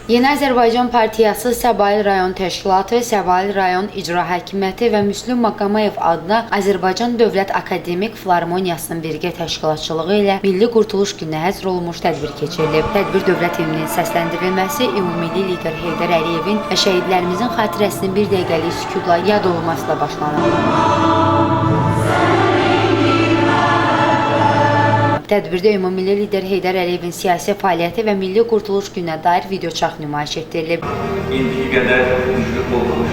Yeni Azərbaycan Partiyası Səbail rayon təşkilatı, Səbail rayon icra hakimiyyəti və Müslüm Maqamayev adına Azərbaycan Dövlət Akademik Filarmoniyasının birgə təşkilatçılığı ilə Milli Qurtuluş gününə həsr olunmuş tədbir keçirilib. Tədbir dövlət himninin səsləndirilməsi, ümummilli lider Heydər Əliyevin və şəhidlərimizin xatirəsinin bir dəqiqəlik sükutla yad olunmasıyla başlanıb. Tədbirdə ümummilli lider Heydər Əliyevin siyasi fəaliyyəti və Milli Qurtuluş gününə dair videoçarx nümayiş etdirilib. İndiki qədər güclü olmuş.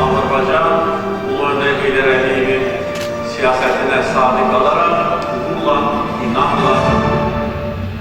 Azərbaycan Ulu Öndər Heydər Əliyevin siyasətinə sadiq qalaraq, uğurla, inamla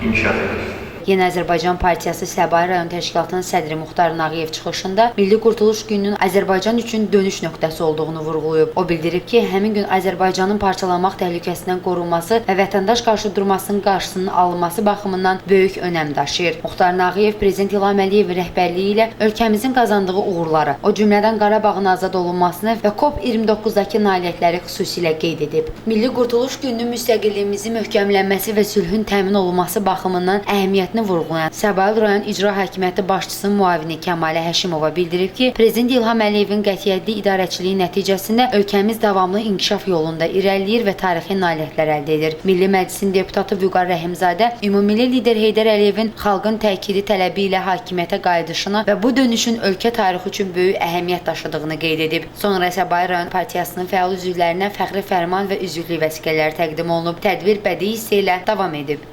inkişaf edir. Yeni Azərbaycan Partiyası Səbail rayon təşkilatının sədri Muxtar Nağıyev çıxışında Milli Qurtuluş gününün Azərbaycan üçün dönüş nöqtəsi olduğunu vurğulayıb. O bildirib ki, həmin gün Azərbaycanın parçalanmaq təhlükəsindən qorunması və vətəndaş qarşıdurmasının qarşısının alınması baxımından böyük önəm daşıyır. Muxtar Nağıyev Prezident İlham Əliyevin rəhbərliyi ilə ölkəmizin qazandığı uğurları, o cümlədən Qarabağın azad olunmasını və COP29-dakı nailiyyətləri xüsusilə qeyd edib. Milli Qurtuluş gününün müstəqilliyimizin möhkəmlənməsi və sülhün təmin olunması baxımından əhəmiyyətli vurğulayan Səbail rayon icra hakimiyyəti başçısının müavini Kəmalə Həşimova bildirib ki, Prezident İlham Əliyevin qətiyyətli idarəçiliyi nəticəsində ölkəmiz davamlı inkişaf yolunda irəliləyir və tarixi nailiyyətlər əldə edir. Milli Məclisin deputatı Vüqar Rəhimzadə ümummilli lider Heydər Əliyevin xalqın təkidi tələbi ilə hakimiyyətə qayıdışını və bu dönüşün ölkə tarixi üçün böyük əhəmiyyət daşıdığını qeyd edib. Sonra Səbail rayon partiyasının fəal üzvlərinə fəxri fərman və üzvlük vəsiqələri təqdim olunub. Tədbir bədii hissə ilə davam edib.